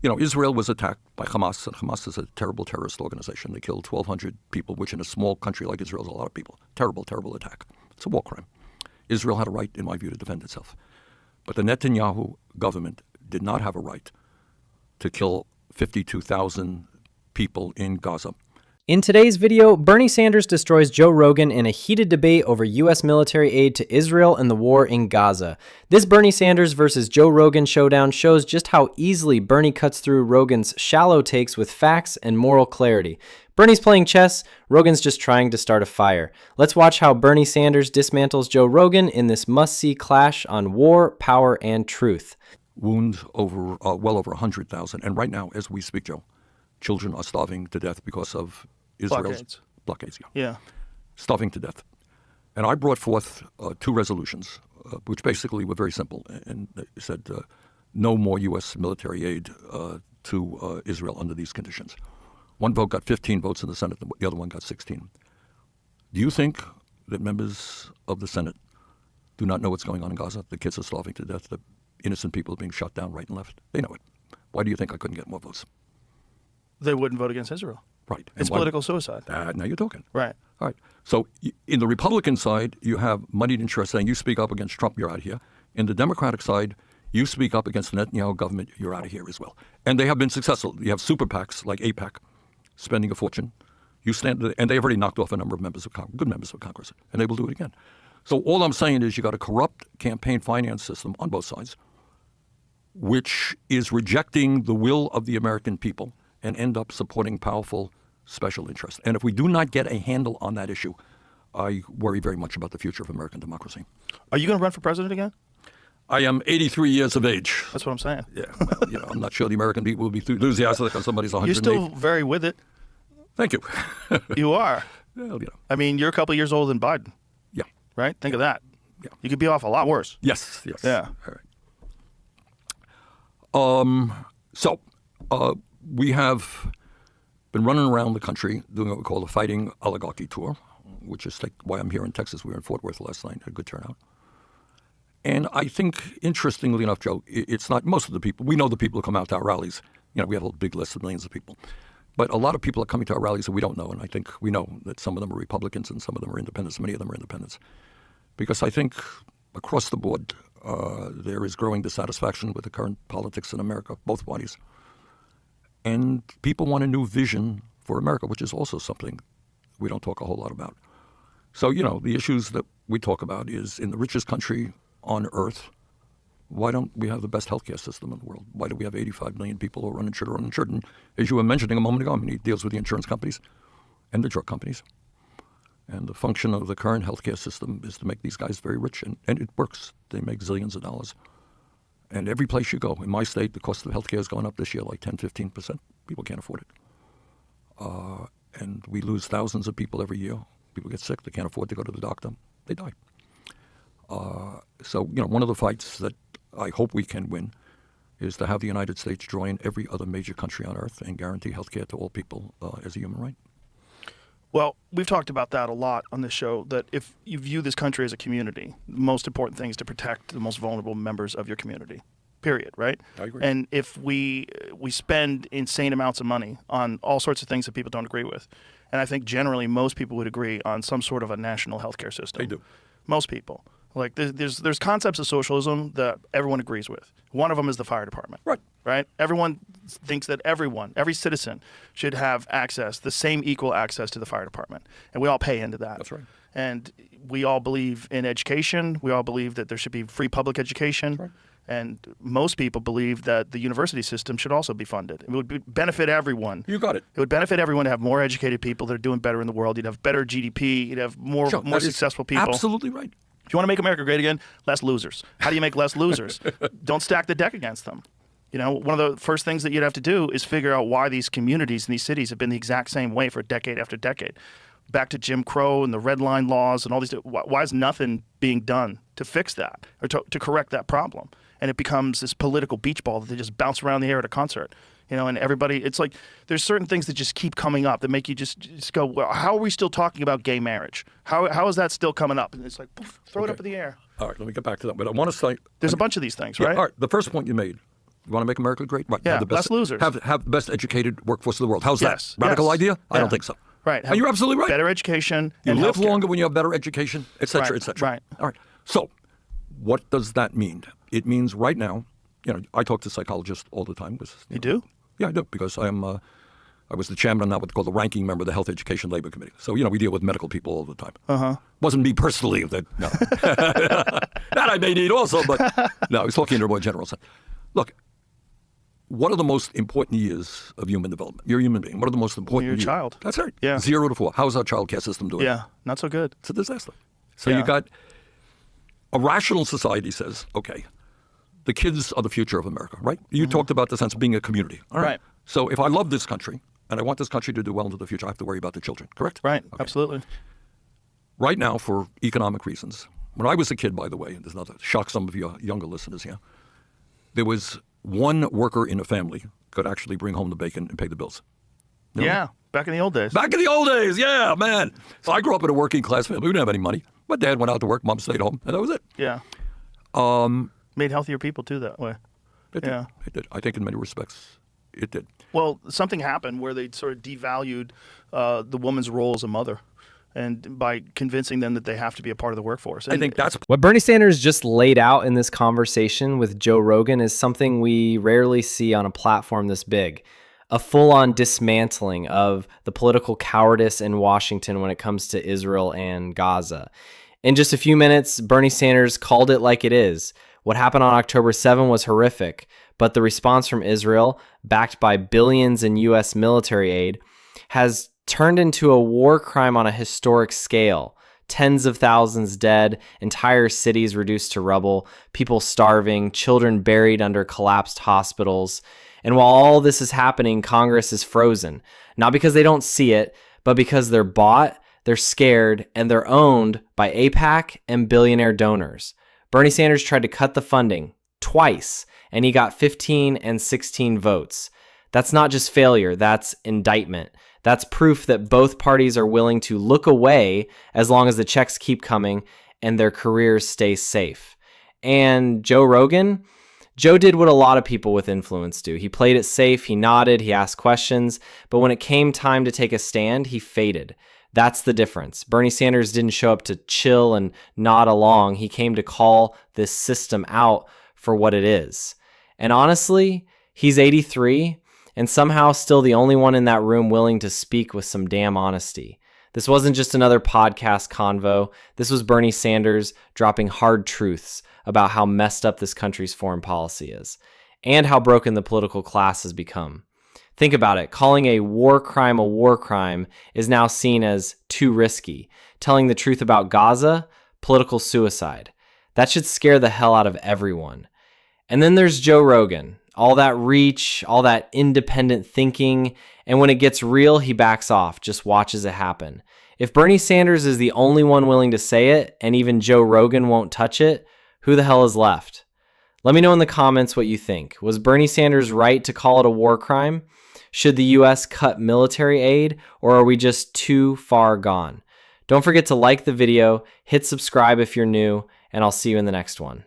Israel was attacked by Hamas, and Hamas is a terrible terrorist organization. They killed 1,200 people, which in a small country like Israel is a lot of people. Terrible, terrible attack. It's a war crime. Israel had a right, in my view, to defend itself. But the Netanyahu government did not have a right to kill 52,000 people in Gaza. In today's video, Bernie Sanders destroys Joe Rogan in a heated debate over U.S. military aid to Israel and the war in Gaza. This Bernie Sanders versus Joe Rogan showdown shows just how easily Bernie cuts through Rogan's shallow takes with facts and moral clarity. Bernie's playing chess, Rogan's just trying to start a fire. Let's watch how Bernie Sanders dismantles Joe Rogan in this must-see clash on war, power, and truth. Wound over well over 100,000, and right now, as we speak, Joe, children are starving to death because of Israel's blockades. Yeah. Starving to death. And I brought forth two resolutions, which basically were very simple, and said no more U.S. military aid to Israel under these conditions. One vote got 15 votes in the Senate, the other one got 16. Do you think that members of the Senate do not know what's going on in Gaza? The kids are starving to death. The innocent people are being shot down right and left. They know it. Why do you think I couldn't get more votes? They wouldn't vote against Israel. Right. It's political suicide. Now you're talking. Right. All right. So in the Republican side, you have moneyed interests saying you speak up against Trump, you're out of here. In the Democratic side, you speak up against the Netanyahu government, you're out of here as well. And they have been successful. You have super PACs like AIPAC spending a fortune. You stand, and they've already knocked off a number of members of Congress, good members of Congress, and they will do it again. So all I'm saying is you got a corrupt campaign finance system on both sides, which is rejecting the will of the American people and end up supporting powerful special interests. And if we do not get a handle on that issue, I worry very much about the future of American democracy. Are you going to run for president again? I am 83 years of age. That's what I'm saying. Yeah, well, I'm not sure the American people will be enthusiastic on somebody's 108. You're still very with it. Thank you. You are. Well, I mean, you're a couple of years older than Biden. Yeah. Right? Think of that. Yeah. You could be off a lot worse. Yes. Yeah. All right. We have been running around the country doing what we call the Fighting Oligarchy Tour, which is like why I'm here in Texas. We were in Fort Worth last night, had a good turnout. And I think, interestingly enough, Joe, it's not most of the people. We know the people who come out to our rallies. We have a big list of millions of people. But a lot of people are coming to our rallies that we don't know. And I think we know that some of them are Republicans and some of them are independents. Many of them are independents. Because I think across the board, there is growing dissatisfaction with the current politics in America, both parties. And people want a new vision for America, which is also something we don't talk a whole lot about. So, the issues that we talk about is in the richest country on earth, why don't we have the best healthcare system in the world? Why do we have 85 million people who are uninsured or uninsured? And as you were mentioning a moment ago, he deals with the insurance companies and the drug companies. And the function of the current healthcare system is to make these guys very rich, and it works. They make zillions of dollars. And every place you go, in my state, the cost of healthcare is going up this year like 10, 15%. People can't afford it. And we lose thousands of people every year. People get sick. They can't afford to go to the doctor. They die. So, one of the fights that I hope we can win is to have the United States join every other major country on earth and guarantee health care to all people as a human right. Well, we've talked about that a lot on this show, that if you view this country as a community, the most important thing is to protect the most vulnerable members of your community, period, right? I agree. And if we spend insane amounts of money on all sorts of things that people don't agree with, and I think generally most people would agree on some sort of a national healthcare system. They do. Most people. Like there's concepts of socialism that everyone agrees with. One of them is the fire department. Right? Everyone thinks that every citizen should have access, the same equal access to the fire department. And we all pay into that. That's right. And we all believe in education. We all believe that there should be free public education. That's right. And most people believe that the university system should also be funded. It would benefit everyone. You got it. It would benefit everyone to have more educated people that are doing better in the world. You'd have better GDP. You'd have more successful people. Absolutely right. If you want to make America great again, less losers. How do you make less losers? Don't stack the deck against them. One of the first things that you'd have to do is figure out why these communities and these cities have been the exact same way for decade after decade. Back to Jim Crow and the Red Line laws and all these. Why is nothing being done to fix that or to correct that problem? And it becomes this political beach ball that they just bounce around the air at a concert. And everybody, it's like there's certain things that just keep coming up that make you just go, well, how are we still talking about gay marriage? How is that still coming up? And it's like, poof, throw it up in the air. All right, let me get back to that. But I want to say... There's a bunch of these things, right? All right, the first point you made, You want to make America great? Right. Yeah, have the best, less losers. Have the best educated workforce in the world. How's Yes, that? Radical yes. idea? I Yeah. don't think so. Right. And you're absolutely right. Better education You and live healthcare. longer when you have better education, et cetera, Right, et cetera. right. All right. So what does that mean? It means right now, I talk to psychologists all the time. You do? Yeah, I do, because I was the chairman, not what's called the ranking member of the Health Education Labor Committee. So, we deal with medical people all the time. Uh-huh. Wasn't me personally. No. That I may need also, but no, I was talking in a more general sense. Look, what are the most important years of human development? You're a human being. What are the most important You're a years? child. That's right. Yeah. 0 to 4. How's our child care system doing? Yeah, not so good. It's a disaster. So Yeah. you got a rational society says, okay, the kids are the future of America, right? You talked about the sense of being a community. All right. Right. So if I love this country and I want this country to do well into the future, I have to worry about the children, correct? Right, Okay. absolutely. Right now, for economic reasons, when I was a kid, by the way, and there's not to shock some of your younger listeners here, there was one worker in a family could actually bring home the bacon and pay the bills. You know? Yeah, back in the old days. Back in the old days, yeah, man. So I grew up in a working class family. We didn't have any money. My dad went out to work, mom stayed home, and that was it. Yeah. Made healthier people too that way. It Yeah. did. It did. I think in many respects, it did. Well, something happened where they sort of devalued the woman's role as a mother, and by convincing them that they have to be a part of the workforce. I think that's What Bernie Sanders just laid out in this conversation with Joe Rogan is something we rarely see on a platform this big. A full-on dismantling of the political cowardice in Washington when it comes to Israel and Gaza. In just a few minutes, Bernie Sanders called it like it is. What happened on October 7 was horrific, but the response from Israel, backed by billions in U.S. military aid, has turned into a war crime on a historic scale. Tens of thousands dead, entire cities reduced to rubble, people starving, children buried under collapsed hospitals. And while all this is happening, Congress is frozen. Not because they don't see it, but because they're bought, they're scared, and they're owned by AIPAC and billionaire donors. Bernie Sanders tried to cut the funding twice, and he got 15 and 16 votes. That's not just failure, that's indictment. That's proof that both parties are willing to look away as long as the checks keep coming and their careers stay safe. And Joe Rogan? Joe did what a lot of people with influence do. He played it safe, he nodded, he asked questions, but when it came time to take a stand, he faded. That's the difference. Bernie Sanders didn't show up to chill and nod along. He came to call this system out for what it is. And honestly, he's 83 and somehow still the only one in that room willing to speak with some damn honesty. This wasn't just another podcast convo. This was Bernie Sanders dropping hard truths about how messed up this country's foreign policy is and how broken the political class has become. Think about it. Calling a war crime is now seen as too risky. Telling the truth about Gaza, political suicide. That should scare the hell out of everyone. And then there's Joe Rogan. All that reach, all that independent thinking, and when it gets real, he backs off, just watches it happen. If Bernie Sanders is the only one willing to say it, and even Joe Rogan won't touch it, who the hell is left? Let me know in the comments what you think. Was Bernie Sanders right to call it a war crime? Should the U.S. cut military aid, or are we just too far gone? Don't forget to like the video, hit subscribe if you're new, and I'll see you in the next one.